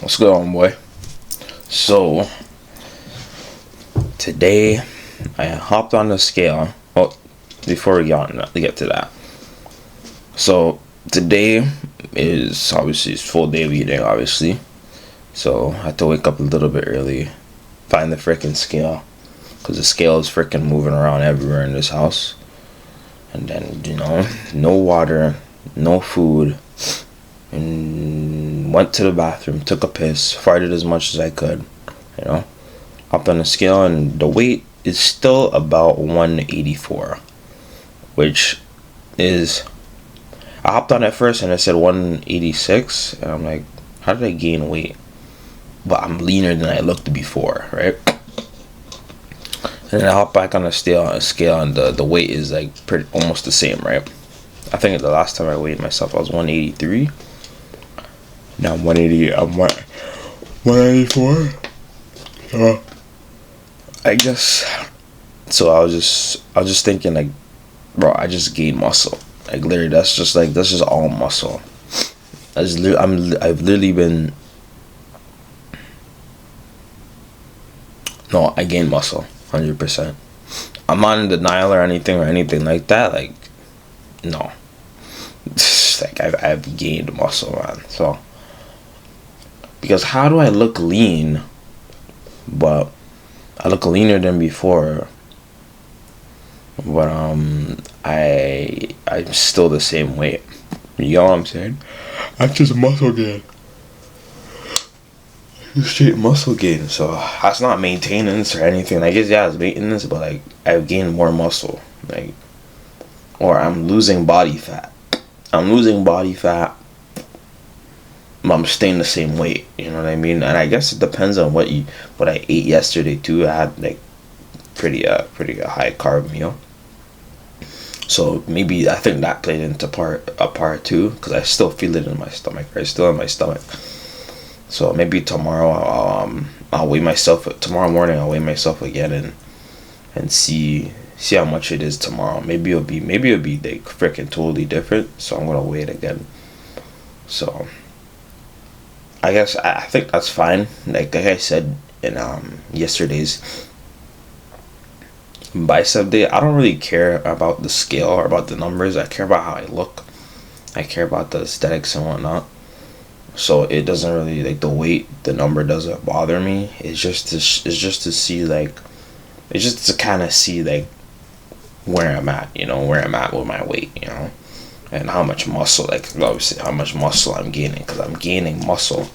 What's going on, boy? So, today I hopped on the scale. Well, before we get to that. So, today is obviously full day of eating, obviously. So, I had to wake up a little bit early, find the freaking scale. Because the scale is freaking moving around everywhere in this house. And then, no water, no food. And went to the bathroom, took a piss, farted as much as I could, hopped on the scale, and the weight is still about 184, which is, I hopped on it first and it said 186, and I'm like, how did I gain weight? But I'm leaner than I looked before, right? And then I hop back on the scale, and the weight is like almost the same, right? I think the last time I weighed myself I was 183. Now I'm 180. I'm 184. So I guess. So I was just thinking, like, bro, I just gained muscle. Like, literally, that's just all muscle. I've literally been. No, I gained muscle, 100%. I'm not in denial or anything like that. Like, no. Like, I've gained muscle, man. So. Because how do I look lean, but I look leaner than before, but I'm still the same weight. You know what I'm saying? That's just muscle gain. Straight muscle gain. So that's not maintenance or anything. I guess it's maintenance, but like I've gained more muscle. Like, or I'm losing body fat. I'm staying the same weight, you know what I mean? And I guess it depends on what I ate yesterday too. I had like pretty high carb meal, so maybe I think that played into a part too, because I still feel it in my stomach. It's still in my stomach. So maybe tomorrow I'll weigh myself. Tomorrow morning I'll weigh myself again and see how much it is tomorrow. Maybe it'll be like freaking totally different. So I'm gonna weigh it again. So. I guess I think that's fine. Like I said in yesterday's bicep day, I don't really care about the scale or about the numbers. I care about how I look. I care about the aesthetics and whatnot. So it doesn't really, like, the weight, the number doesn't bother me. It's just to see, like, it's just to kind of see, like, where I'm at with my weight, and how much muscle, like, obviously how much muscle I'm gaining, because I'm gaining muscle,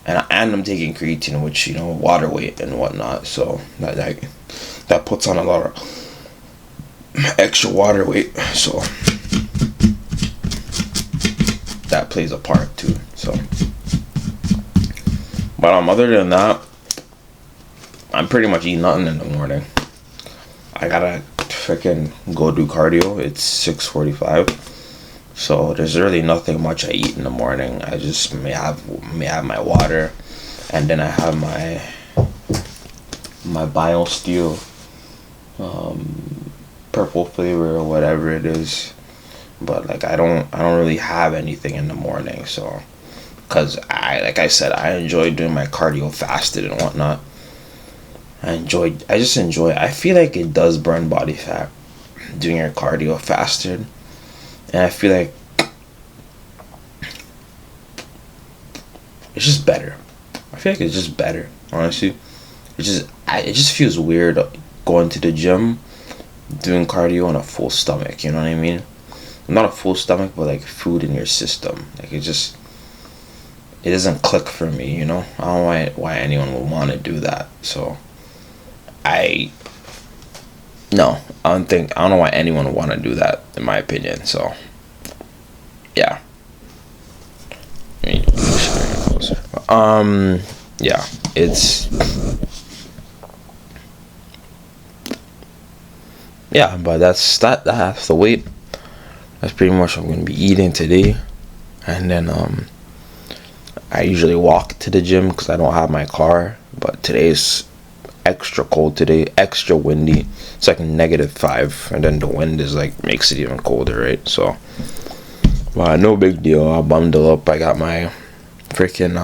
and I'm taking creatine, which, water weight and whatnot, so that puts on a lot of extra water weight, so that plays a part too. So, but other than that, I'm pretty much eating nothing in the morning. I gotta freaking go do cardio. It's 6:45, so there's really nothing much I eat in the morning. I just may have my water, and then I have my BioSteel purple flavor or whatever it is. But like I don't really have anything in the morning, so, because like I said, I enjoy doing my cardio fasted and whatnot. I just enjoy it. I feel like it does burn body fat doing your cardio fasted, and I feel like it's just better. I feel like it's just better, honestly. It just feels weird going to the gym doing cardio on a full stomach, you know what I mean? Not a full stomach, but like food in your system. Like it doesn't click for me, I don't know why anyone would want to do that. So I don't know why anyone would want to do that, in my opinion. So yeah. Yeah, but that's the weight. That's pretty much what I'm gonna be eating today, and then I usually walk to the gym because I don't have my car. But today's extra cold today, extra windy. It's like -5, and then the wind is like makes it even colder, right? So, well, no big deal. I'll bundle up. I got my freaking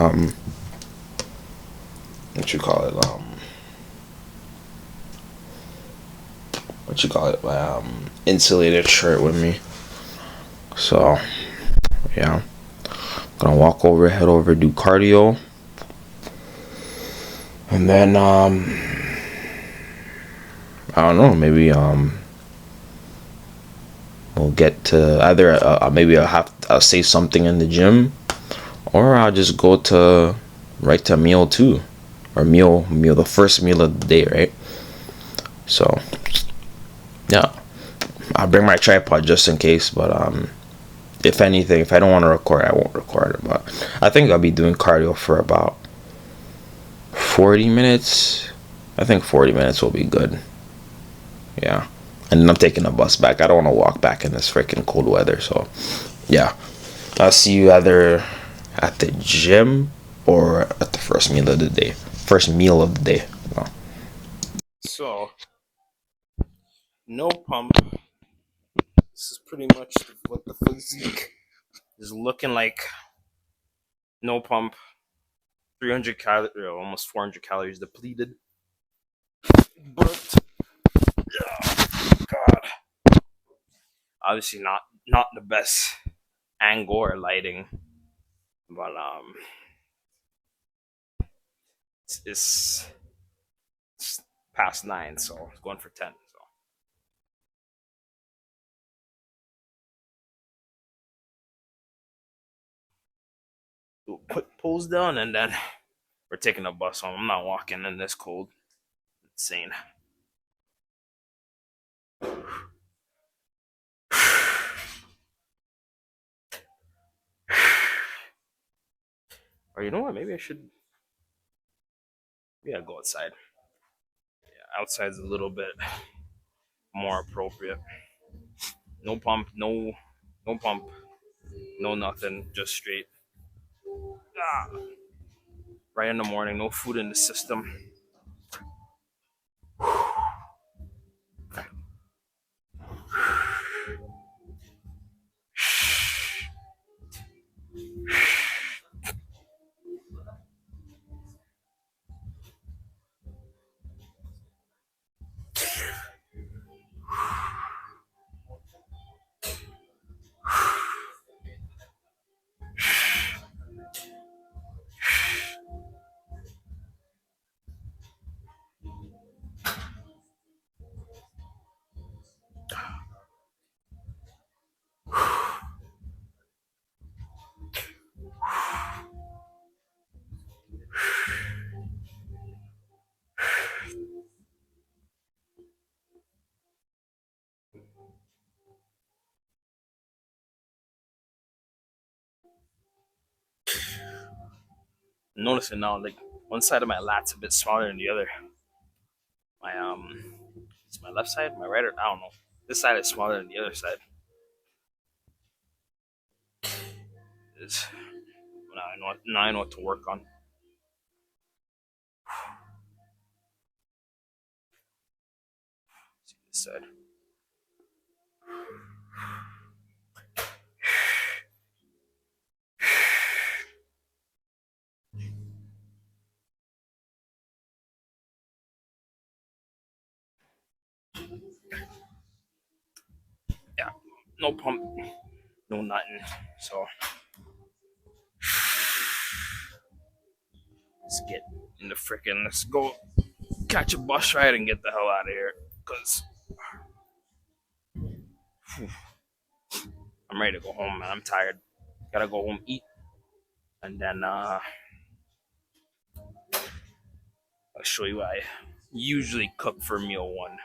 what you call it insulated shirt with me. So yeah, gonna walk over, head over, do cardio, and then I don't know, maybe we'll get to either maybe I'll say something in the gym, or I'll just go to right to meal 2, or meal the first meal of the day, right? So yeah, I'll bring my tripod just in case, but if anything, if I don't want to record, I won't record it. But I think I'll be doing cardio for about 40 minutes. I think 40 minutes will be good. Yeah. And then I'm taking the bus back. I don't want to walk back in this freaking cold weather. So, yeah. I'll see you either at the gym or at the first meal of the day. So, no pump. This is pretty much what the physique is looking like. No pump. 300 calories, almost 400 calories depleted. But, God. Obviously not the best angle or lighting, but it's past 9, so it's going for 10. So do a quick pulls down, and then we're taking a bus home. I'm not walking in this cold. Insane. Or you know what? Maybe I should. Yeah, go outside. Yeah, outside's a little bit more appropriate. No pump, no pump, no nothing, just straight. Ah, right in the morning, no food in the system. Noticing now, like one side of my lat's a bit smaller than the other. My it's my left side, my right, or I don't know. This side is smaller than the other side. Is now I know what to work on. See this side. Yeah, no pump, no nothing. So let's get in the frickin'. Let's go catch a bus ride and get the hell out of here. Cause I'm ready to go home, man. I'm tired. Gotta go home, eat, and then I'll show you what I usually cook for meal one.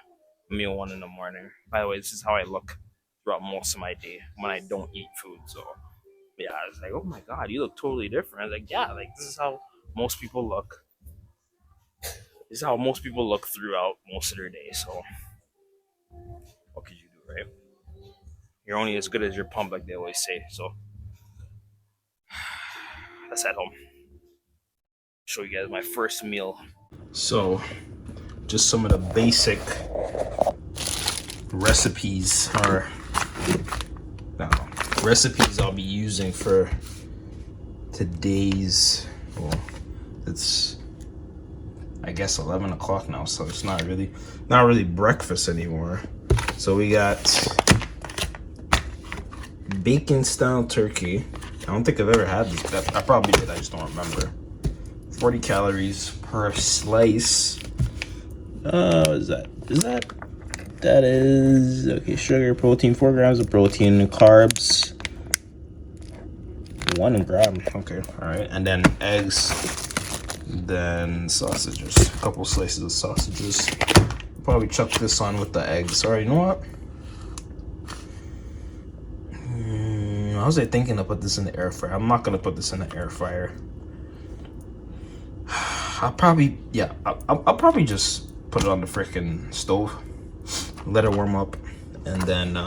Meal one in the morning. By the way, this is how I look throughout most of my day when I don't eat food. So yeah, I was like, oh my god, you look totally different. I was like, yeah, like this is how most people look. This is how most people look throughout most of their day. So what could you do, right? You're only as good as your pump, like they always say. So let's head home. Show you guys my first meal. So just some of the basic recipes recipes I'll be using for today's, well, it's, I guess 11 o'clock now, so it's not really breakfast anymore. So we got bacon style turkey. I don't think I've ever had this. I probably did, I just don't remember. 40 calories per slice. That is okay. Sugar, protein, 4 grams of protein, carbs, 1 gram. Okay, all right. And then eggs, then sausages. A couple slices of sausages. Probably chuck this on with the eggs. All right, you know what? I was thinking to put this in the air fryer. I'm not gonna put this in the air fryer. I'll probably just put it on the freaking stove, let it warm up, and then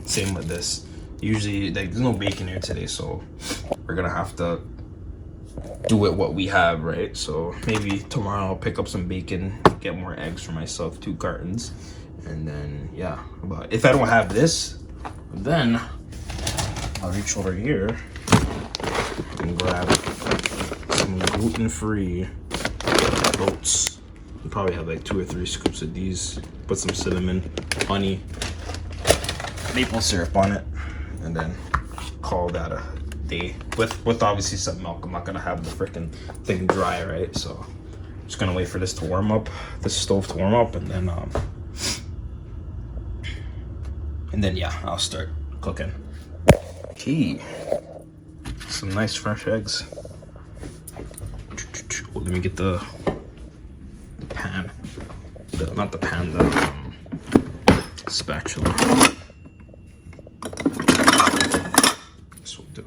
same with this. Usually, like, there's no bacon here today, so we're gonna have to do it what we have, right? So maybe tomorrow I'll pick up some bacon, get more eggs for myself, 2 cartons, and then yeah. But if I don't have this, then I'll reach over here and grab some gluten-free oats. You probably have like 2 or 3 scoops of these. Put some cinnamon, honey, maple syrup on it, and then call that a day. With obviously some milk. I'm not gonna have the freaking thing dry, right? So just gonna wait for this to warm up, this stove to warm up, and then yeah, I'll start cooking. Okay, some nice fresh eggs. Let me get the pan, not the pan, the spatula. This will do.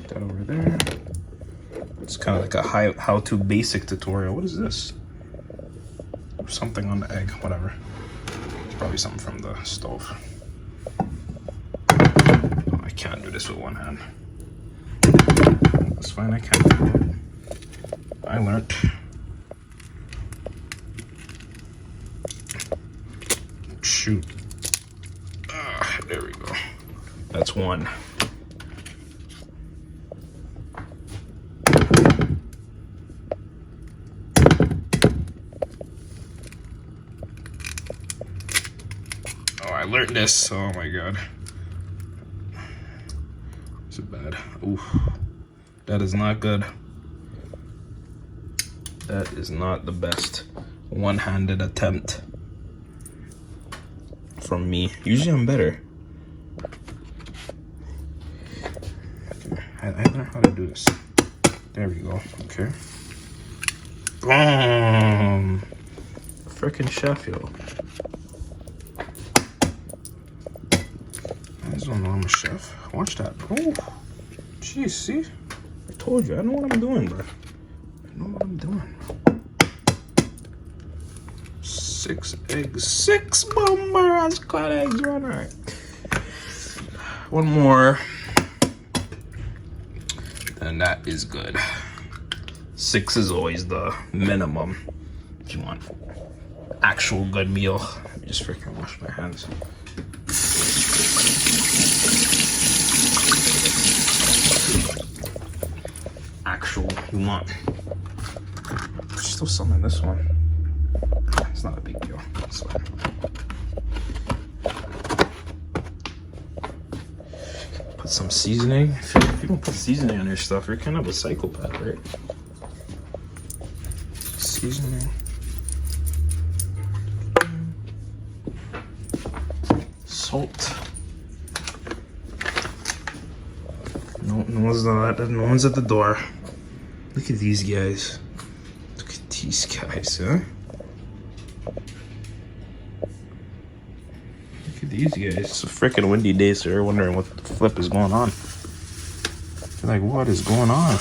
That over there. It's kind of like a how-to basic tutorial. What is this? Something on the egg, whatever. It's probably something from the stove. Oh, I can't do this with one hand. That's fine, I can't do it. I learned. Shoot. There we go. That's one. Oh, I learned this. Oh my god. Is it bad? Ooh. That is not good. That is not the best one-handed attempt from me. Usually I'm better. I learned how to do this. There we go. Okay. Boom! Frickin' chef, yo. I just don't know I'm a chef. Watch that. Oh, jeez, see? I told you, I know what I'm doing, bro. I know what I'm doing. 6 eggs. 6 bomber clad eggs, right? Alright. One more. And that is good. 6 is always the minimum if you want actual good meal. Let me just freaking wash my hands. Actual, you want. There's still some in this one. It's not a big deal. So. Put some seasoning. If you don't put seasoning on your stuff, you're kind of a psychopath, right? Seasoning. Salt. No one's at the door. Look at these guys. Look at these guys, huh? Look at these guys. It's a freaking windy day, so you're wondering what the flip is going on. You're like, what is going on?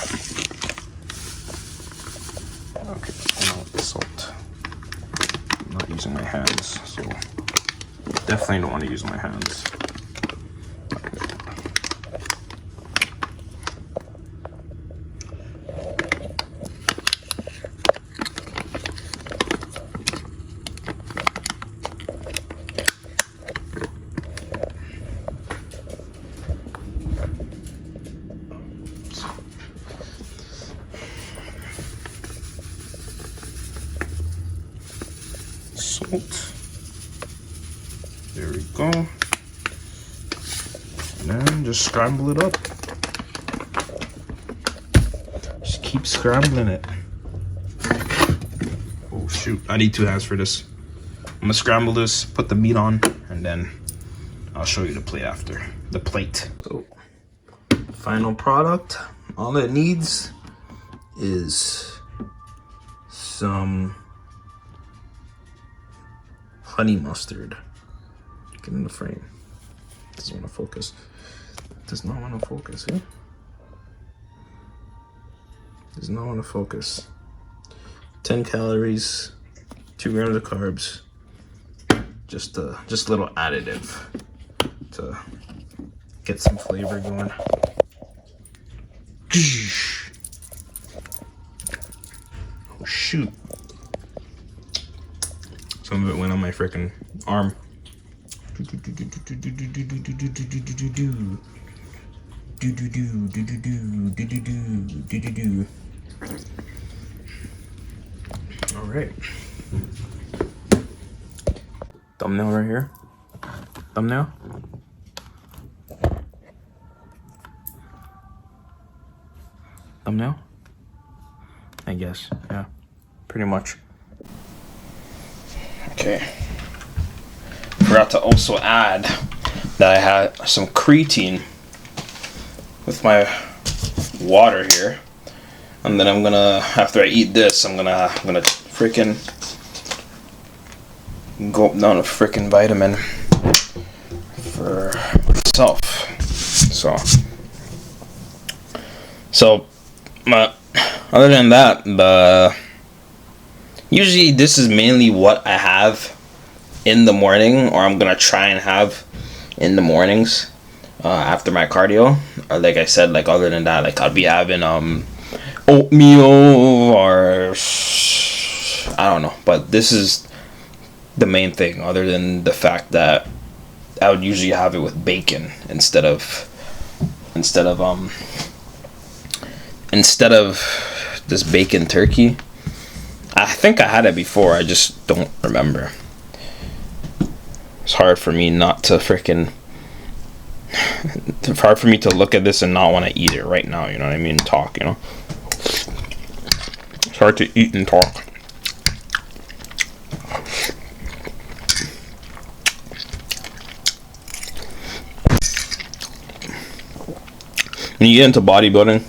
Okay, I know the salt. I'm not using my hands, so definitely don't want to use my hands. out. There we go. And then just scramble it up. Just keep scrambling it. Oh shoot, I need 2 hands for this. I'm gonna scramble this, put the meat on, and then I'll show you the plate after. The plate. So, final product. All it needs is some honey mustard. Get in the frame. Doesn't want to focus. Does not want to focus, eh? Does not want to focus. 10 calories, 2 grams of carbs. Just a little additive to get some flavor going. Oh shoot. Some of it went on my freaking arm. All right. Thumbnail right here. Thumbnail. Thumbnail. I guess. Yeah. Pretty much. Okay. Forgot to also add that I had some creatine with my water here, and then I'm gonna, after I eat this, I'm gonna freaking gulp down a freaking vitamin for myself. So other than that, usually this is mainly what I have in the morning, or I'm gonna try and have in the mornings after my cardio. Like I said, like other than that, like I'll be having oatmeal, or I don't know, but this is the main thing, other than the fact that I would usually have it with bacon instead of this bacon turkey. I think I had it before, I just don't remember. It's hard for me not to freaking it's hard for me to look at this and not want to eat it right now, you know what I mean? Talk, you know? It's hard to eat and talk. When you get into bodybuilding,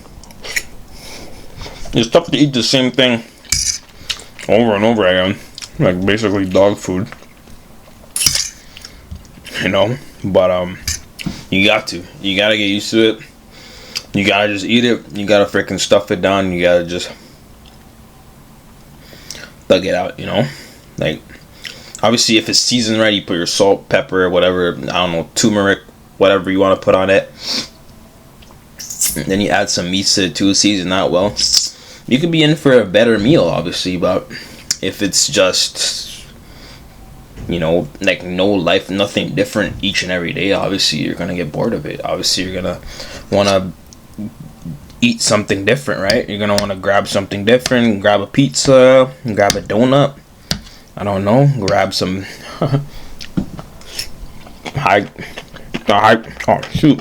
it's tough to eat the same thing over and over again, like basically dog food, you know. But you gotta get used to it. You gotta just eat it. You gotta freaking stuff it down. You gotta just thug it out, you know. Like, obviously, if it's seasoned right, you put your salt, pepper, whatever, I don't know, turmeric, whatever you want to put on it. And then you add some meats to it too, season that well. You could be in for a better meal, obviously, but if it's just, you know, like no life, nothing different each and every day, obviously you're gonna get bored of it. Obviously you're gonna want to eat something different, right? You're gonna want to grab something different, grab a pizza, grab a donut, I don't know, grab some oh shoot,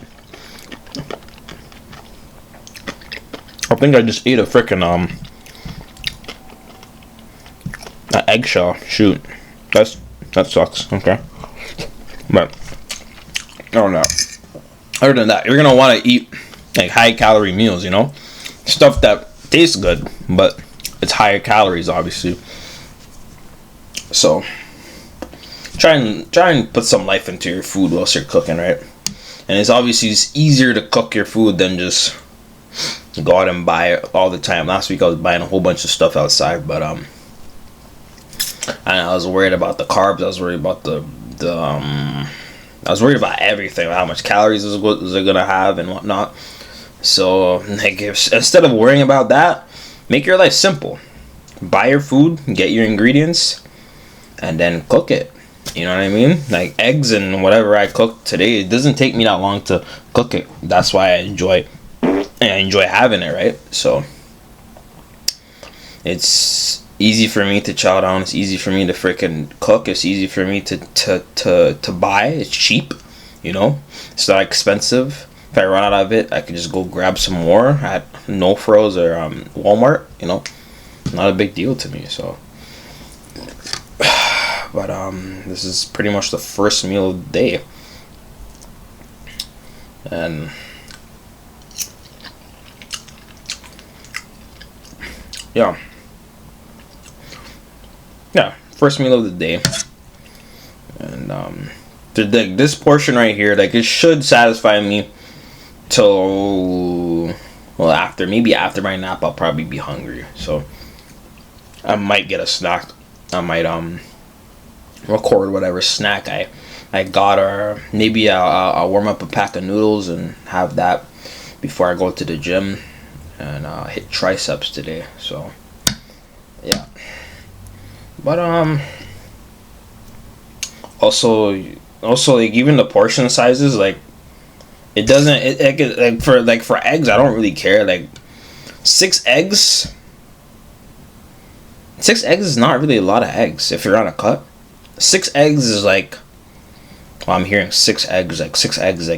I think I just ate a frickin' an eggshell. Shoot, that sucks. Okay, but I don't know. Other than that, you're gonna want to eat like high calorie meals. You know, stuff that tastes good, but it's higher calories, obviously. So try and put some life into your food whilst you're cooking, right? And it's easier to cook your food than just go out and buy it all the time. Last week I was buying a whole bunch of stuff outside, but and I was worried about the carbs. I was worried about I was worried about everything, how much calories is it gonna have and whatnot. So like, instead of worrying about that, make your life simple. Buy your food, get your ingredients, and then cook it. You know what I mean? Like eggs and whatever I cook today, it doesn't take me that long to cook it. That's why I enjoy having it, right? So it's easy for me to chow down. It's easy for me to freaking cook. It's easy for me to buy. It's cheap, you know. It's not expensive. If I run out of it, I can just go grab some more at No Frills or Walmart. You know, not a big deal to me. So, but this is pretty much the first meal of the day, and yeah. Yeah, first meal of the day, and this portion right here, like it should satisfy me till after my nap, I'll probably be hungry, so I might get a snack. I might record whatever snack I got, or maybe I'll warm up a pack of noodles and have that before I go to the gym and hit triceps today. So yeah. But also like even the portion sizes, like it doesn't like for eggs I don't really care. Like six eggs is not really a lot of eggs if you're on a cut. 6 eggs is like, well, I'm hearing 6 eggs like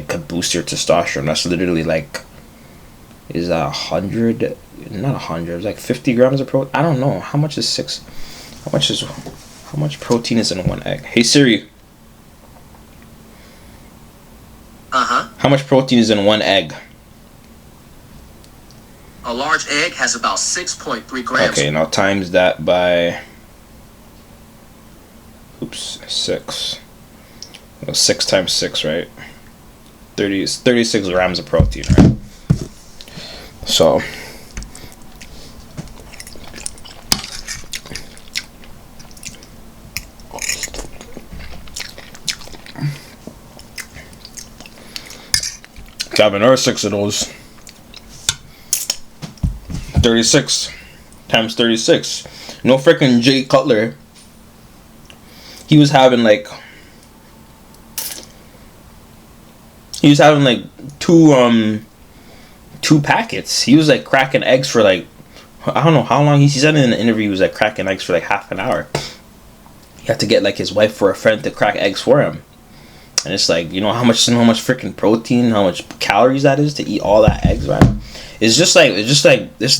could boost your testosterone. That's literally like, is that 100, not 100, it's like 50 grams of protein. I don't know how much is six. How much protein is in one egg? Hey Siri. How much protein is in one egg? A large egg has about 6.3 grams. Okay, now times that by 6. Well, 6 times 6, right? 36 grams of protein, right? So grab another 6 of those. 36 times 36. No freaking Jay Cutler. He was having like two packets. He was like cracking eggs for like, I don't know how long. He said in the interview he was like cracking eggs for like half an hour. He had to get like his wife or a friend to crack eggs for him. And it's like, you know how much freaking protein, how much calories that is to eat all that eggs, man. It's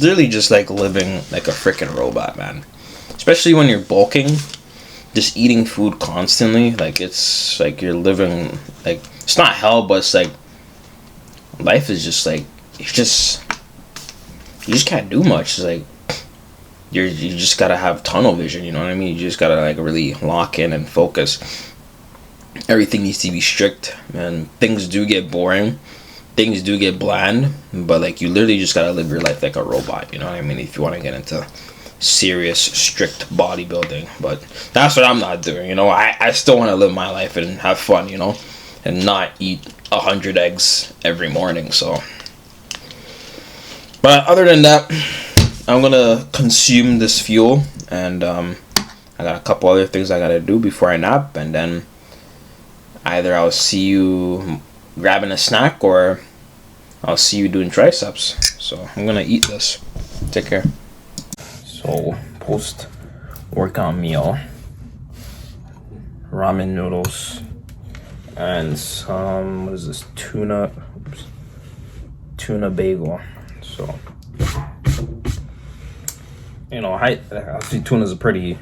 literally just like living like a freaking robot, man. Especially when you're bulking, just eating food constantly. Like it's like you're living like, it's not hell, but it's like life is just like, you just can't do much. It's like you just gotta have tunnel vision. You know what I mean? You just gotta like really lock in and focus. Everything needs to be strict, and things do get boring, things do get bland, but like you literally just gotta live your life like a robot, you know what I mean, if you want to get into serious strict bodybuilding. But that's what I'm not doing, you know. I still want to live my life and have fun, you know, and not eat 100 eggs every morning. So but other than that, I'm gonna consume this fuel, and I got a couple other things I gotta do before I nap, and then either I'll see you grabbing a snack or I'll see you doing triceps. So I'm gonna eat this. Take care. So post workout meal, ramen noodles and some, what is this, tuna bagel. So, you know, obviously tuna is a pretty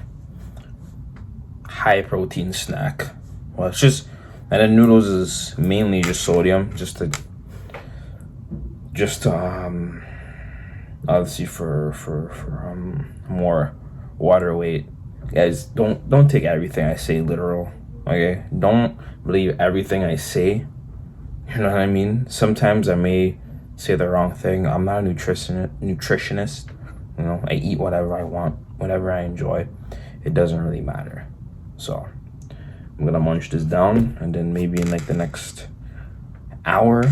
high protein snack. Well, it's just, and then noodles is mainly just sodium, just obviously for more water weight. Guys, don't take everything I say literal. Okay, don't believe everything I say. You know what I mean? Sometimes I may say the wrong thing. I'm not a nutritionist. You know, I eat whatever I want, whatever I enjoy. It doesn't really matter. So I'm gonna munch this down, and then maybe in like the next hour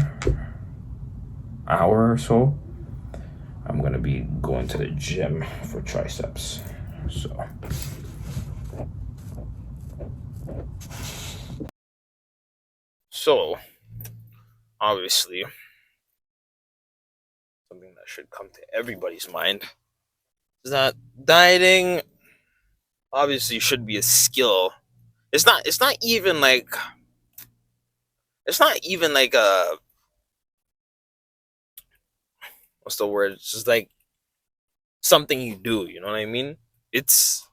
or so, I'm gonna be going to the gym for triceps. So obviously something that should come to everybody's mind is that dieting obviously should be a skill. It's not even like a, what's the word? It's just like something you do, you know what I mean? It's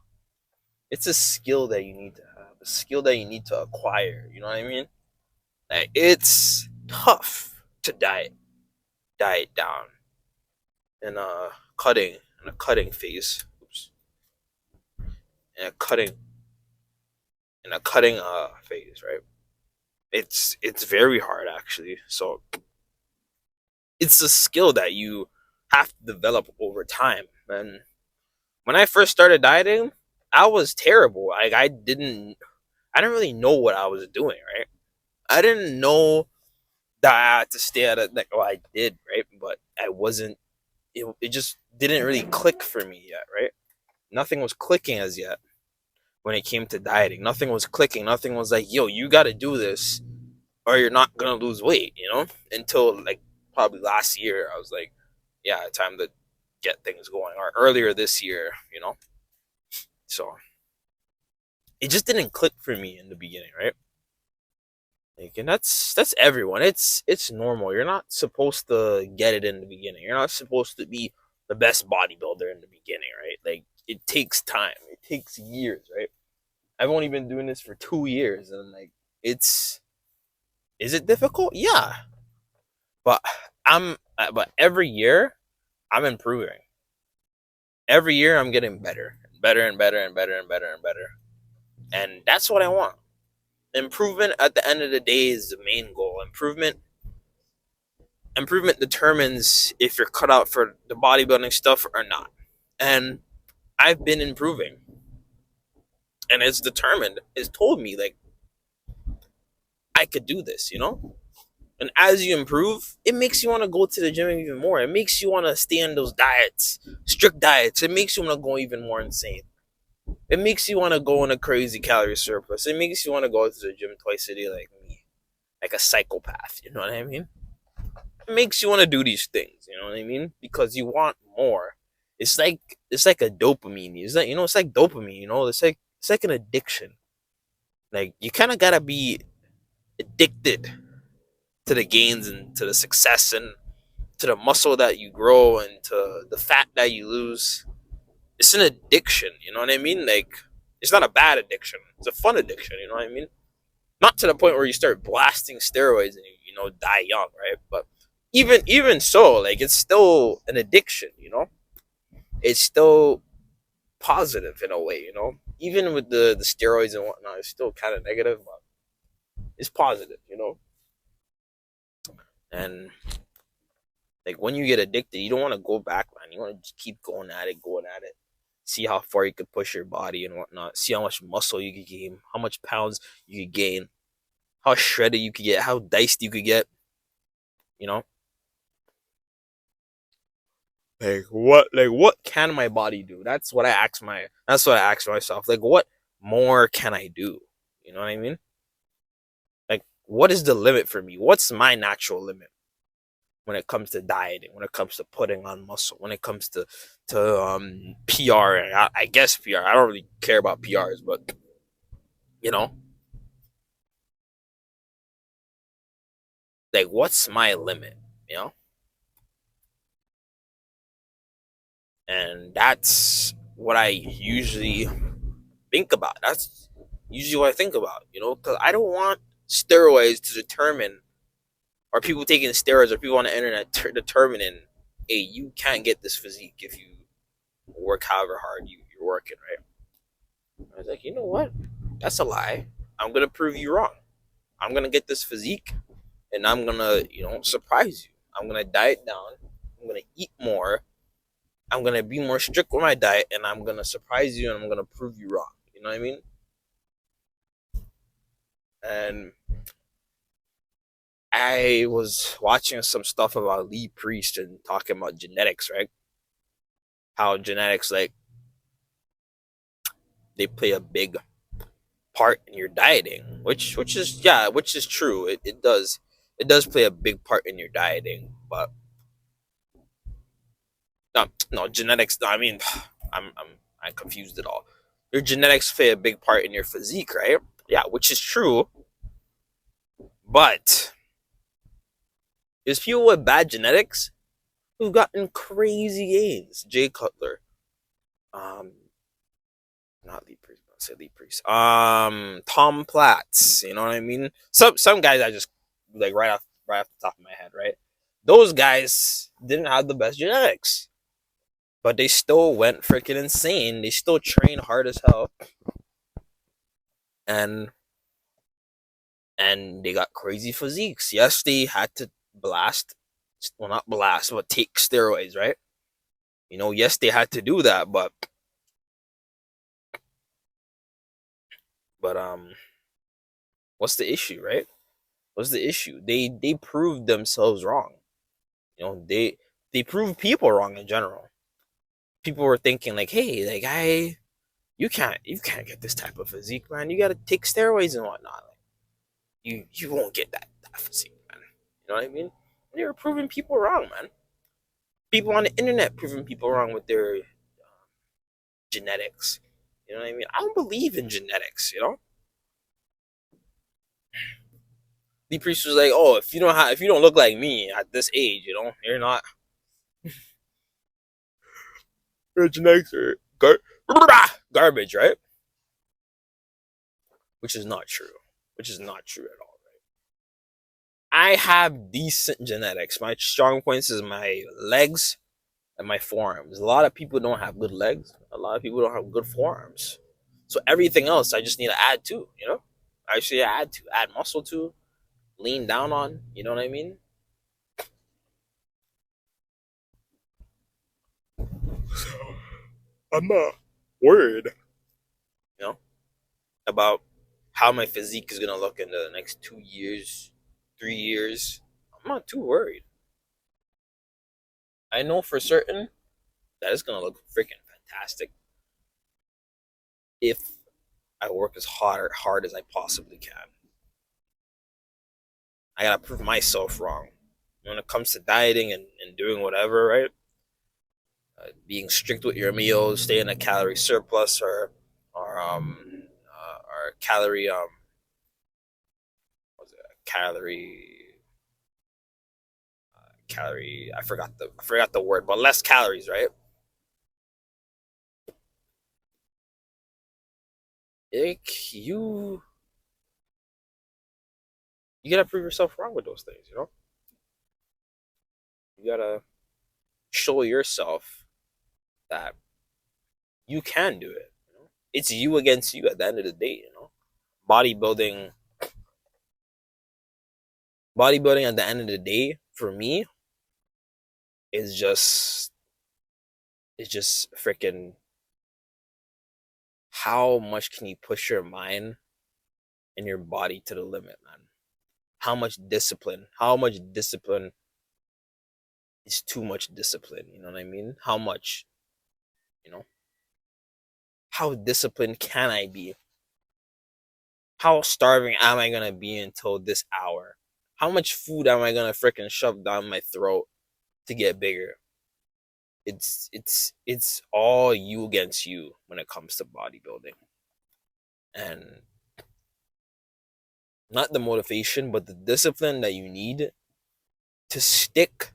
it's a skill that you need to have, a skill that you need to acquire, you know what I mean? Like, it's tough to diet down in cutting in a cutting phase. Oops. In a cutting phase, right? It's very hard actually. So it's a skill that you have to develop over time. And when I first started dieting, I was terrible. Like, I didn't really know what I was doing, right? I didn't know that I had to stay at it. Like, oh, I did, right? But I wasn't. It just didn't really click for me yet, right? Nothing was clicking as yet when it came to dieting. Nothing was clicking. Nothing was like, yo, you got to do this or you're not gonna lose weight, you know? Until like probably last year, I was like, yeah, time to get things going. Or earlier this year, you know? So it just didn't click for me in the beginning, right? Like, and that's everyone. It's normal. You're not supposed to get it in the beginning. You're not supposed to be the best bodybuilder in the beginning, right? Like, it takes time. It takes years, right? I've only been doing this for 2 years, and like, it's is it difficult? Yeah, but but every year I'm improving. Every year I'm getting better, better and better and better and better and better, and that's what I want. Improvement at the end of the day is the main goal. Improvement determines if you're cut out for the bodybuilding stuff or not. And I've been improving, and it's determined. It's told me like I could do this, you know. And as you improve, it makes you want to go to the gym even more. It makes you want to stay on those diets, strict diets. It makes you want to go even more insane. It makes you want to go in a crazy calorie surplus. It makes you want to go to the gym twice a day like me, like a psychopath. You know what I mean? It makes you want to do these things. You know what I mean? Because you want more. It's like a dopamine. It's like, it's like dopamine. It's like an addiction. Like, you kind of gotta be addicted to the gains and to the success and to the muscle that you grow and to the fat that you lose. It's an addiction, you know what I mean? Like, it's not a bad addiction. It's a fun addiction, you know what I mean? Not to the point where you start blasting steroids and you die young, right? But even so, like, it's still an addiction, you know? It's still positive in a way, you know? Even with the steroids and whatnot, it's still kind of negative, but it's positive, you know? And like, when you get addicted, you don't want to go back, man. You want to just keep going at it. See how far you could push your body and whatnot. See how much muscle you could gain, how much pounds you could gain, how shredded you could get, how diced you could get. You know, like what can my body do? That's what I ask myself. Like, what more can I do? You know what I mean? Like, what is the limit for me? What's my natural limit when it comes to dieting, when it comes to putting on muscle, when it comes to PR, and I guess PR. I don't really care about PRs, but you know, like, what's my limit? You know, and that's what I usually think about. That's usually what I think about. You know, because I don't want steroids to determine, or people taking steroids, or people on the internet determining, hey, you can't get this physique if you work however hard you're working, right? I was like, you know what? That's a lie. I'm gonna prove you wrong. I'm gonna get this physique, and I'm gonna, surprise you. I'm gonna diet down. I'm gonna eat more. I'm gonna be more strict with my diet, and I'm gonna surprise you, and I'm gonna prove you wrong. You know what I mean? And I was watching some stuff about Lee Priest and talking about genetics, right? How genetics, like, they play a big part in your dieting, which is true. It does play a big part in your dieting, but no, genetics. No, I mean, I'm confused at all. your genetics play a big part in your physique, right? Yeah, which is true. But there's people with bad genetics who've gotten crazy gains. Jay Cutler, um, not Lee Priest, I say Lee Priest. Tom Platts. You know what I mean? Some guys I just like right off the top of my head, right? Those guys didn't have the best genetics, but they still went freaking insane. They still trained hard as hell, and they got crazy physiques. Yes, they had to blast, well, not blast, but take steroids, right? You know, yes, they had to do that, but what's the issue, right? What's the issue? They proved themselves wrong. You know, they proved people wrong in general. People were thinking like, hey, like you can't get this type of physique, man. You got to take steroids and whatnot. Like, you won't get that physique, man. You know what I mean? And they were proving people wrong, man. People on the internet proving people wrong with their genetics. You know what I mean? I don't believe in genetics. You know, the priest was like, "Oh, if you don't look like me at this age, you know, you're not your genetics are garbage, right?" Which is not true. Which is not true at all. Right? I have decent genetics. My strong points is my legs and my forearms. A lot of people don't have good legs. A lot of people don't have good forearms. So everything else, I just need to add to. You know, I actually add muscle to, lean down on. You know what I mean? I'm not worried, you know, about how my physique is gonna look in the next 2 years, 3 years. I'm not too worried. I know for certain that it's gonna look freaking fantastic if I work as hard as I possibly can. I gotta prove myself wrong when it comes to dieting and doing whatever, right? Being strict with your meals, stay in a calorie surplus or calorie what's it, calorie I forgot the word, but less calories, right? Like you gotta prove yourself wrong with those things, you know? You gotta show yourself that you can do it. You know? It's you against you at the end of the day, you know? Bodybuilding bodybuilding at the end of the day, for me, is just freaking how much can you push your mind and your body to the limit, man? How much discipline is too much discipline, you know what I mean? How much, you know? How disciplined can I be? How starving am I gonna be until this hour? How much food am I gonna freaking shove down my throat to get bigger? It's all you against you when it comes to bodybuilding. And not the motivation, but the discipline that you need to stick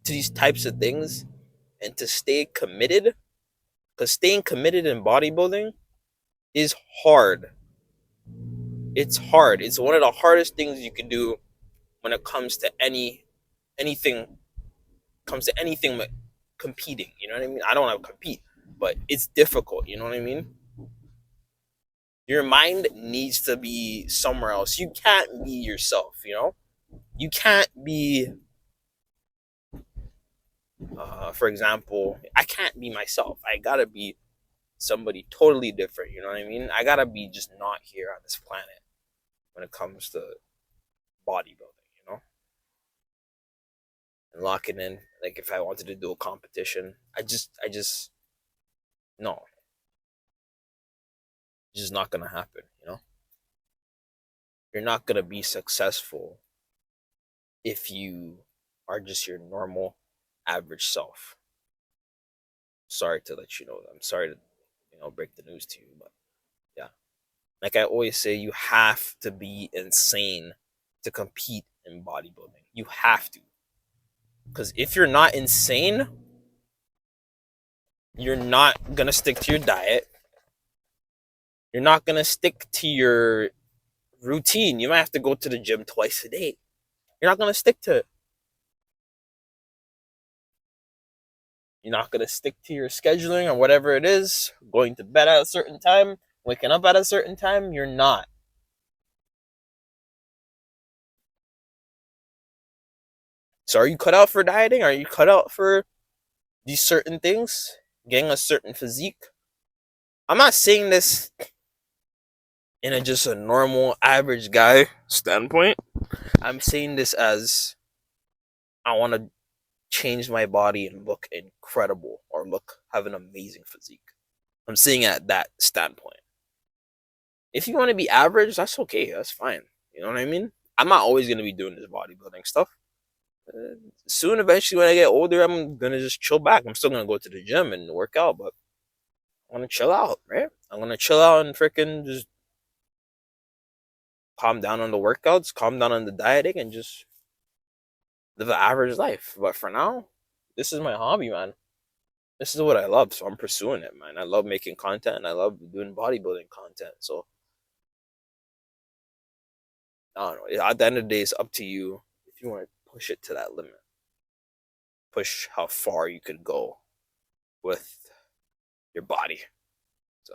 to these types of things and to stay committed. Because staying committed in bodybuilding is hard. It's hard. It's one of the hardest things you can do when it comes to anything but competing. You know what I mean? I don't want to compete, but it's difficult. You know what I mean? Your mind needs to be somewhere else. You can't be yourself. You know, you can't be. For example, I can't be myself. I gotta be somebody totally different. You know what I mean? I gotta be just not here on this planet when it comes to bodybuilding. You know, and locking in. Like if I wanted to do a competition, I just no, it's just not gonna happen. You know, you're not gonna be successful if you are just your normal, average self. Sorry to let you know that. I'm sorry to break the news to you. But yeah, like I always say, you have to be insane to compete in bodybuilding. You have to, because if you're not insane, you're not gonna stick to your diet. You're not gonna stick to your routine. You might have to go to the gym twice a day. You're not gonna stick to it. You're not gonna stick to your scheduling or whatever it is. Going to bed at a certain time, waking up at a certain time. You're not. So are you cut out for dieting? Are you cut out for these certain things? Getting a certain physique? I'm not saying this in just a normal average guy standpoint. I'm saying this as I want to change my body and look incredible or have an amazing physique. I'm seeing it at that standpoint. If you want to be average, that's okay. That's fine. You know what I mean? I'm not always going to be doing this bodybuilding stuff. Soon, eventually, when I get older, I'm going to just chill back. I'm still going to go to the gym and work out, but I'm going to chill out, right? I'm going to chill out and freaking just calm down on the workouts, calm down on the dieting, and just live an average life. But for now, this is my hobby, man. This is what I love, so I'm pursuing it, man. I love making content, and I love doing bodybuilding content. So I don't know. At the end of the day, it's up to you if you want to push it to that limit. Push how far you could go with your body. So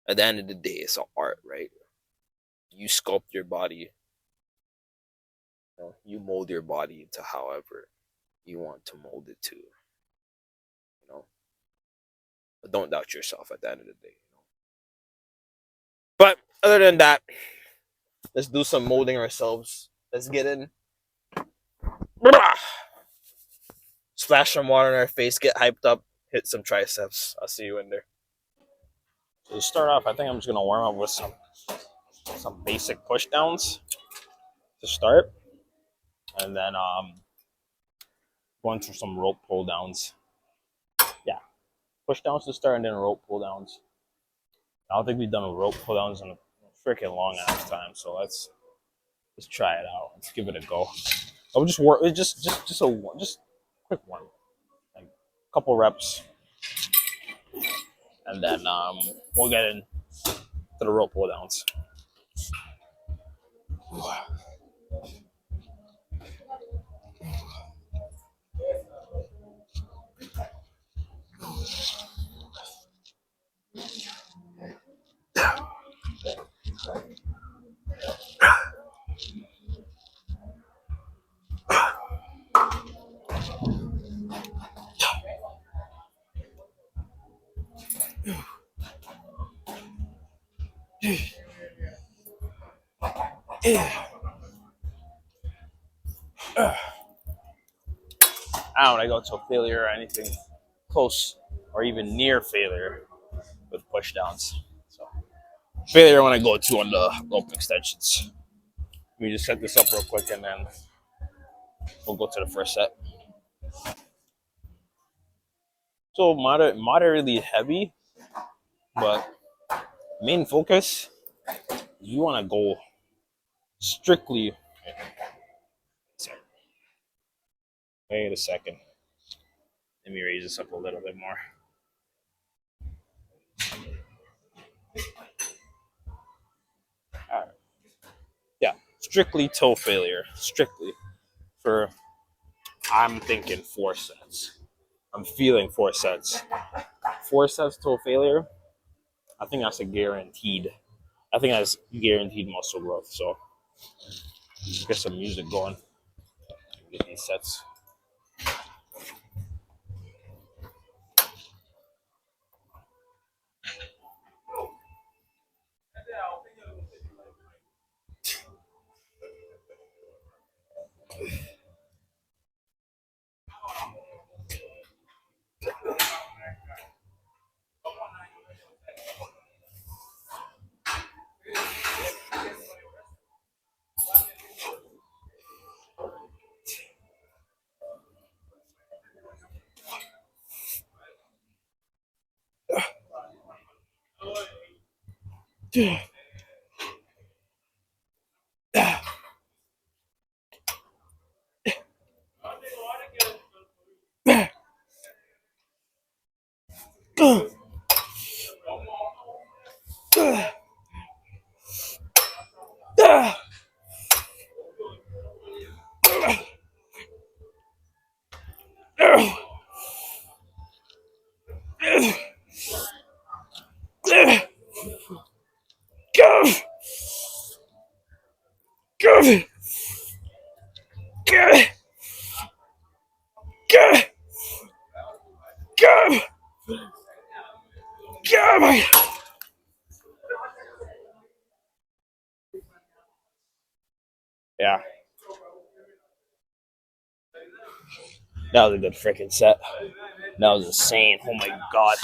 at the end of the day, it's an art, right? You sculpt your body. You mold your body into however you want to mold it to. But don't doubt yourself at the end of the day. But other than that, let's do some molding ourselves. Let's get in. Splash some water in our face, get hyped up, hit some triceps. I'll see you in there. So to start off, I think I'm just gonna warm up with some basic push downs to start, and then going through some rope pull downs. Yeah, push downs to start, and then rope pull downs. I don't think we've done rope pull downs in a freaking long ass time, so let's try it out. Let's give it a go. I'll just work. Just quick one, like a couple reps, and then we'll get into the rope pull downs. I don't want to go to a failure or anything close or even near failure with push downs. So failure when I go to on the rope extensions. Let me just set this up real quick and then we'll go to the first set. So moderately heavy, but main focus, you want to go strictly. Wait a second. Let me raise this up a little bit more. All right. Yeah, strictly toe failure. Strictly for, I'm thinking 4 sets. I'm feeling 4 sets. 4 sets toe failure. I think that's a guaranteed. I think that's guaranteed muscle growth. So get some music going. Get these sets. Yeah, that was a good freaking set. That was insane. Oh my god,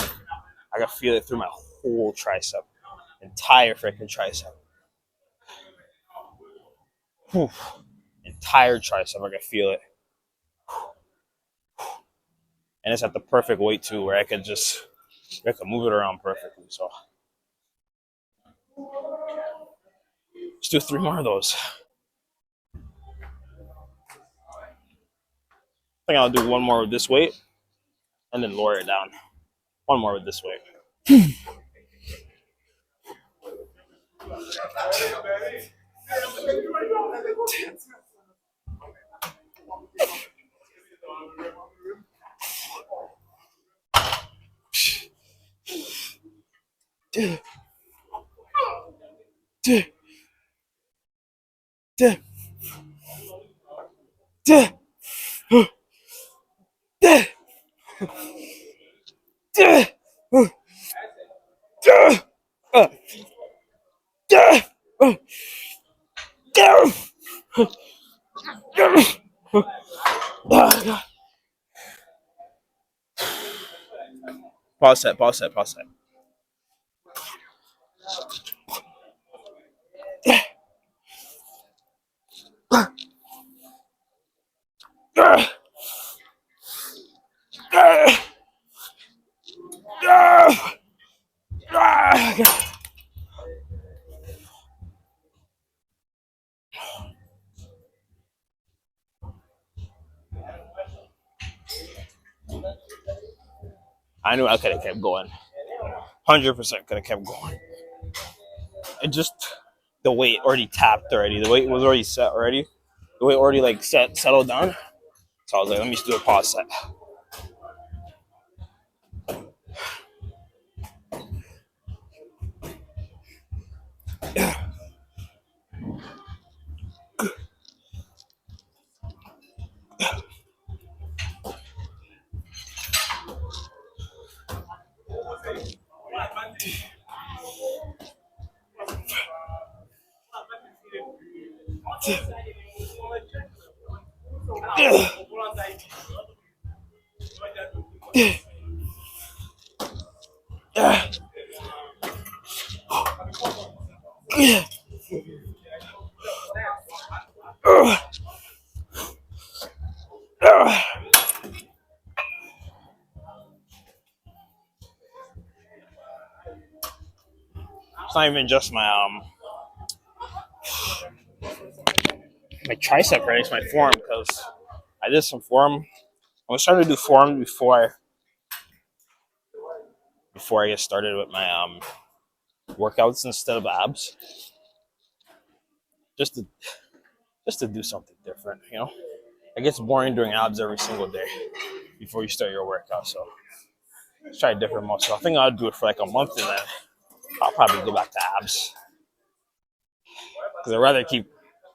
I could feel it through my whole tricep, entire freaking tricep. Whew. Entire tricep, I could feel it, and it's at the perfect weight too, where I could move it around perfectly. So let's do 3 more of those. I think I'll do 1 more with this weight, and then lower it down. 1 more with this weight. Pause that. I knew I could have kept going. 100% could have kept going. It just, the weight already tapped already. The weight was already set already. The weight already like settled down. So I was like, let me just do a pause set. It's not even just my tricep right? It's my forearm, because I did some forearm. I was trying to do forearm before I get started with my workouts instead of abs, just to do something different. It gets boring doing abs every single day before you start your workout. So let's try a different muscle. I think I'll do it for like a month, and then I'll probably go back to abs, because I'd rather keep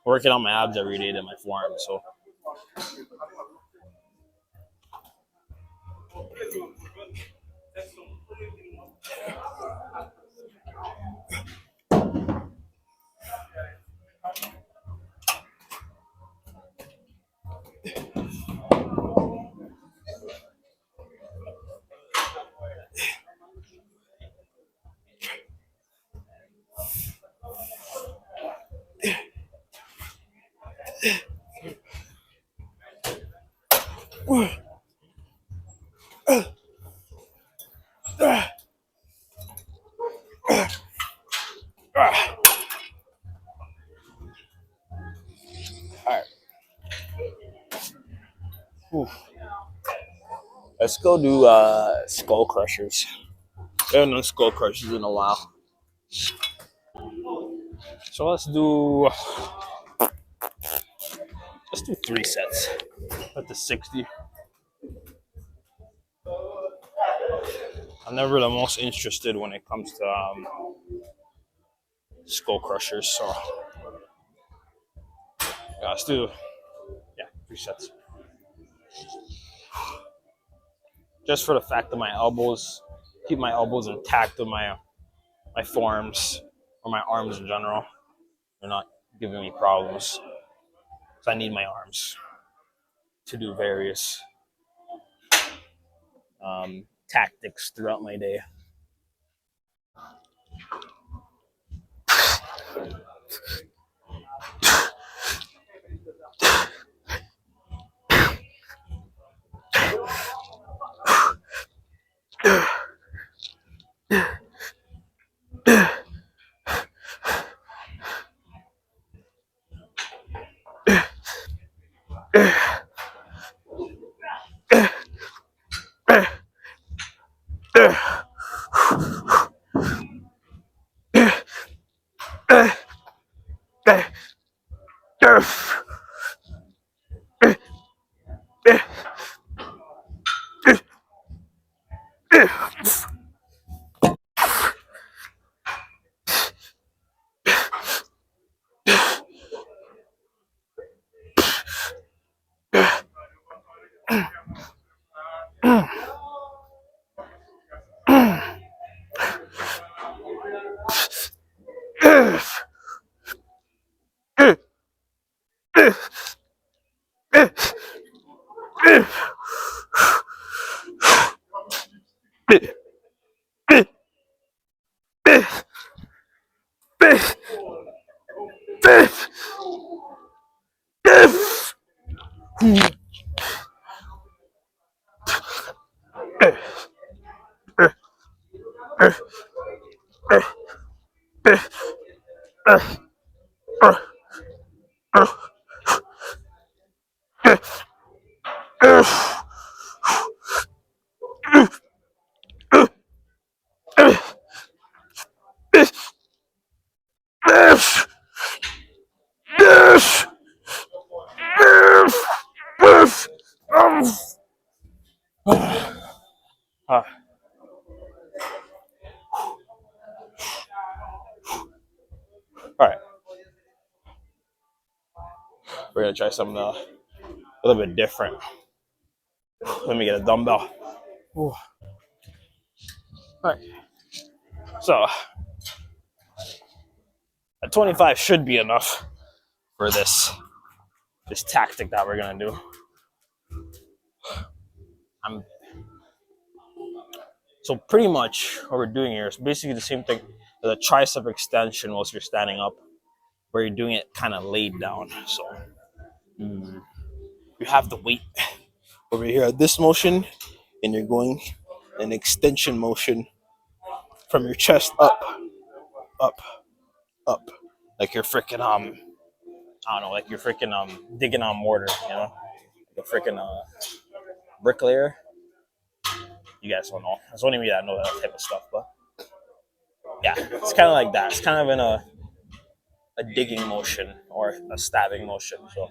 working on my abs every day than my forearm. So Oof. Let's go do skull crushers. I haven't done skull crushers in a while. So let's do 3 sets at the 60. I'm never the most interested when it comes to skull crushers. So yeah, let's do 3 sets. Just for the fact that my elbows keep my elbows intact with my forearms or my arms in general. They're not giving me problems. So I need my arms to do various tactics throughout my day. All right, we're gonna try something a little bit different. Let me get a dumbbell. Ooh. All right, so a 25 should be enough for this tactic that we're gonna do. So pretty much what we're doing here is basically the same thing as a tricep extension whilst you're standing up, where you're doing it kind of laid down. So you have the weight over here at this motion, and you're going an extension motion from your chest up, up, up, like you're freaking I don't know, like you're freaking digging on mortar, like a freaking bricklayer. You guys don't know. It's only me that know that type of stuff, but yeah, it's kind of like that. It's kind of in a digging motion or a stabbing motion. So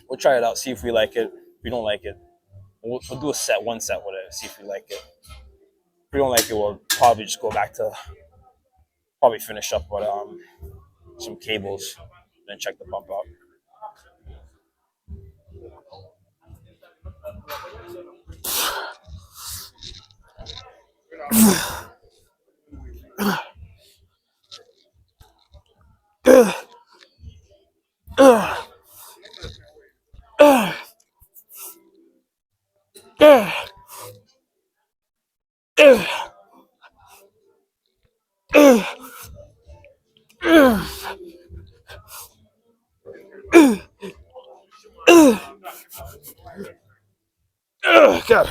we'll try it out, see if we like it. If we don't like it, we'll do one set with it, see if we like it. If we don't like it, we'll probably just go back to probably finish up with some cables, then check the pump out. God.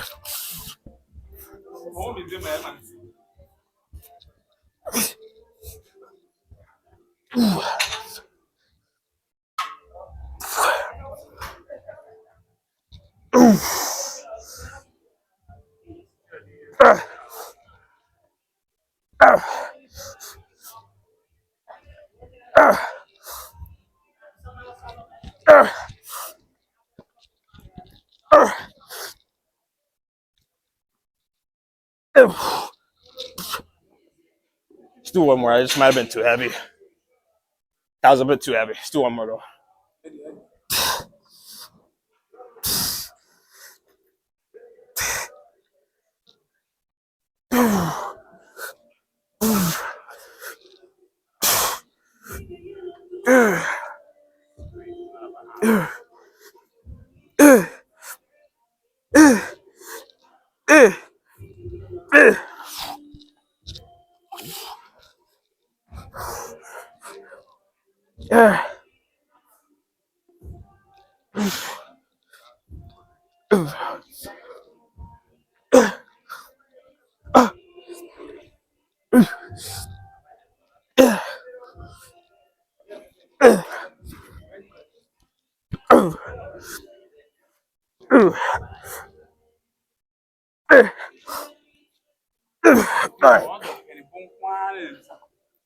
Let's do one more. I just might have been too heavy. That was a bit too heavy. Let's do one more though.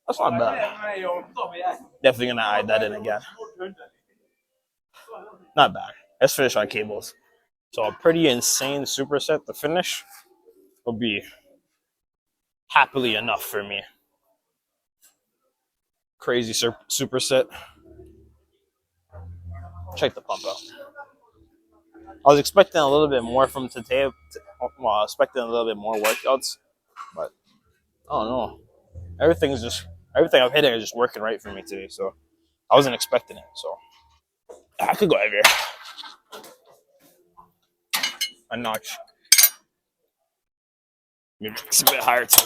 That's not bad. Definitely gonna eye that in again. Not bad. Let's finish on cables. So a pretty insane superset to finish will be happily enough for me. Crazy superset. Check the pump out. I was expecting a little bit more from today. Well, I was expecting a little bit more workouts, but I don't know. Everything I'm hitting is just working right for me today. So I wasn't expecting it. So I could go heavier. A notch. Maybe it's a bit higher too.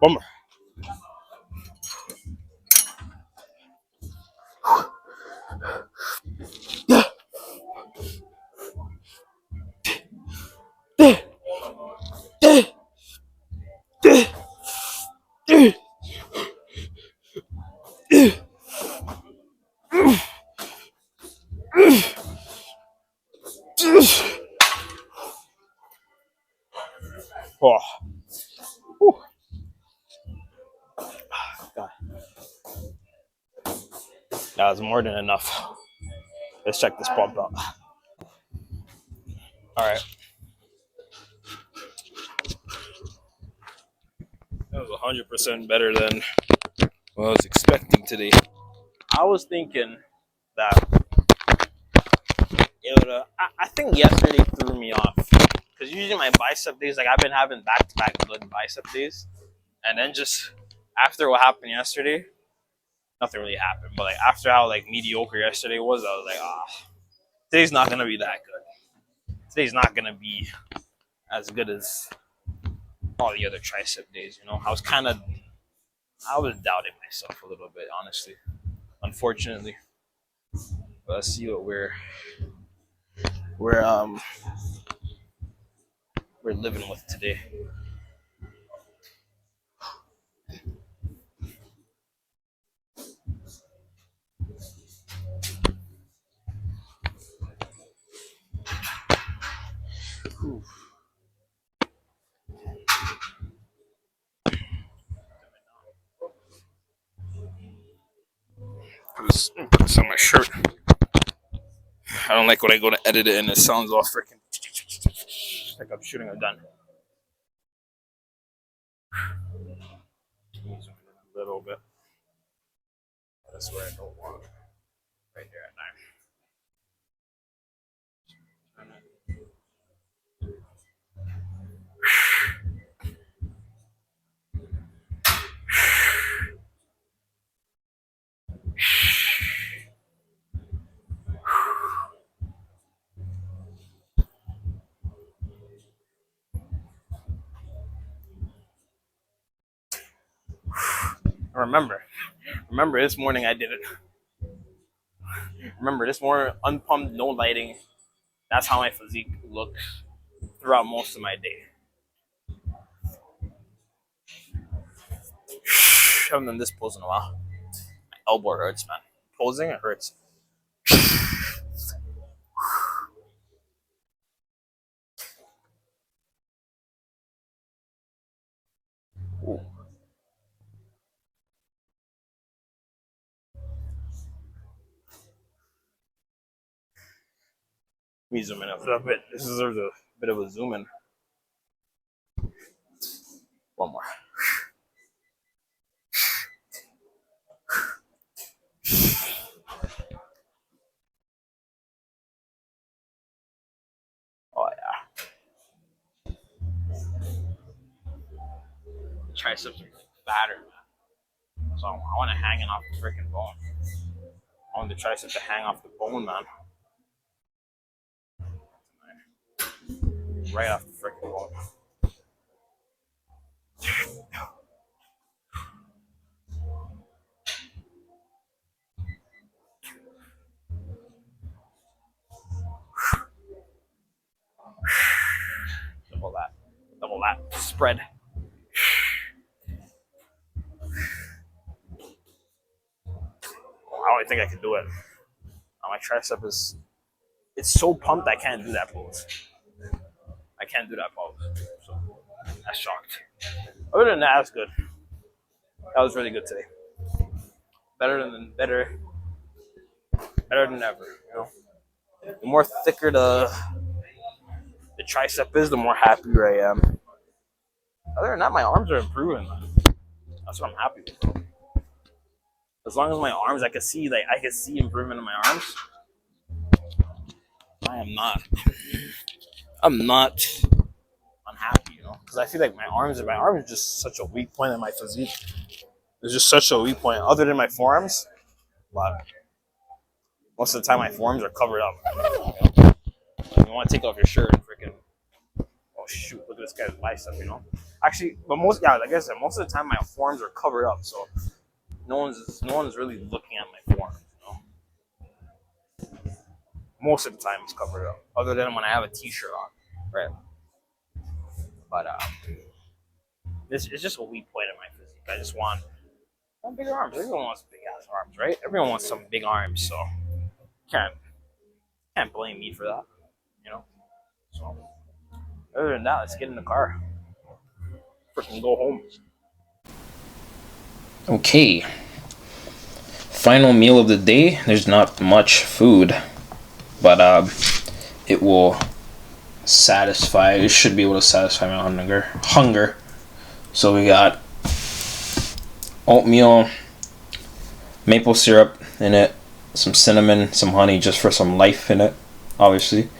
One more. Oh. God. That was more than enough. Let's check this pump out. All right. That was 100% better than what I was expecting today. I was thinking that I think yesterday threw me off because usually my bicep days, like I've been having back-to-back good bicep days, and then just after what happened yesterday, nothing really happened. But like after how like mediocre yesterday was, I was like, today's not gonna be that good. Today's not gonna be as good as all the other tricep days. I was doubting myself a little bit, honestly, unfortunately. But let's see what we're living with today. Put this on my shirt. I don't like when I go to edit it and it sounds all freaking like I'm shooting a gun. A little bit. That's where I don't want it. Right here at 9. Remember this morning I did it. Remember this morning, unpumped, no lighting. That's how my physique looked throughout most of my day. I haven't done this pose in a while. My elbow hurts, man. Posing, it hurts. Ooh. Let me zoom in a bit. This deserves a bit of a zoom in. One more. Oh yeah. The triceps are fatter, man. So I want to hang it off the freaking bone. I want the tricep to hang off the bone, man. Right off the freaking bone. Double that. Double that. Spread. I don't think I can do it. My tricep is... It's so pumped I can't do that pose. I can't do that pose. So, that's shocked. Other than that, that's good. That was really good today. Better than ever, you know. The more thicker the tricep is, the more happier I am. Other than that, my arms are improving, man. That's what I'm happy with. As long as my arms, I can see improvement in my arms. I'm not unhappy, you know, because I feel like my arms are just such a weak point in my physique. It's just such a weak point. Other than my forearms, but most of the time my forearms are covered up. You know? You want to take off your shirt and freaking, oh shoot, look at this guy's bicep, you know. Actually, but like I said, most of the time my forearms are covered up, so no one's really looking at my forearms, you know. Most of the time it's covered up, other than when I have a t-shirt on, right? But this is just a weak point in my physique. I just want bigger arms. Everyone wants big ass arms, right? Everyone wants some big arms, so can't blame me for that, you know. So other than that, let's get in the car. Freaking go home. Okay. Final meal of the day. There's not much food, but it will satisfy. It should be able to satisfy my hunger. So we got oatmeal, maple syrup in it, some cinnamon, some honey, just for some life in it, obviously.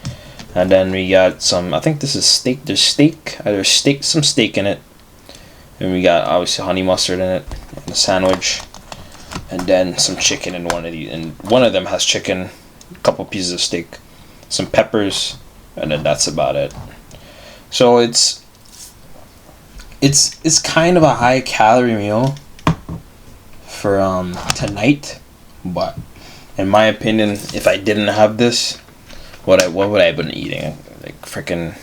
And then we got some, I think this is steak. There's some steak in it. And we got obviously honey mustard in it, and a sandwich, and then some chicken in one of these. And one of them has chicken, a couple pieces of steak, some peppers, and then that's about it. So it's kind of a high calorie meal for tonight, but in my opinion, if I didn't have this, what would I have been eating? Like freaking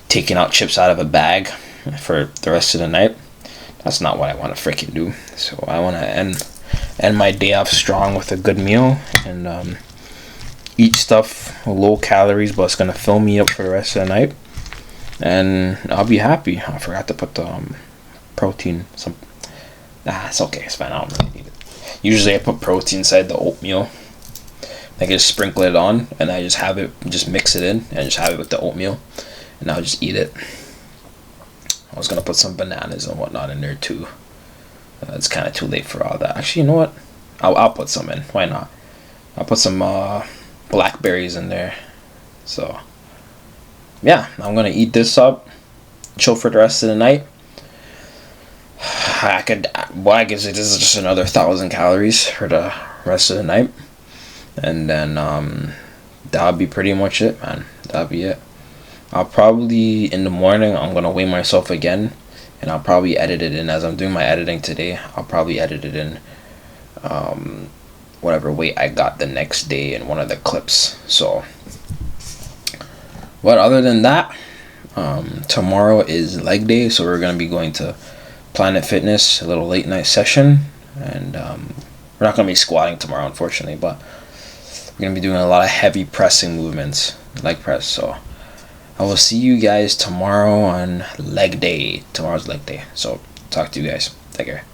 taking out chips out of a bag for the rest of the night. That's not what I want to freaking do. So I want to end my day off strong with a good meal and eat stuff low calories, but it's gonna fill me up for the rest of the night, and I'll be happy. I forgot to put the protein. It's okay. It's fine. I don't really need it. Usually I put protein inside the oatmeal. I can just sprinkle it on, and I just mix it in, and just have it with the oatmeal, and I'll just eat it. I was gonna put some bananas and whatnot in there too. It's kind of too late for all that. Actually, you know what? I'll put some in. Why not? I'll put some blackberries in there. So yeah, I'm gonna eat this up, chill for the rest of the night. I guess it is just another 1,000 calories for the rest of the night. And then that'll be pretty much it, man. That'll be it. I'll probably, in the morning, I'm going to weigh myself again. And I'll probably edit it in. As I'm doing my editing today, I'll probably edit it in whatever weight I got the next day in one of the clips. So, but other than that, tomorrow is leg day. So we're going to be going to Planet Fitness, a little late night session. And we're not going to be squatting tomorrow, unfortunately, but we're going to be doing a lot of heavy pressing movements, leg press. So I will see you guys tomorrow on leg day. Tomorrow's leg day. So talk to you guys. Take care.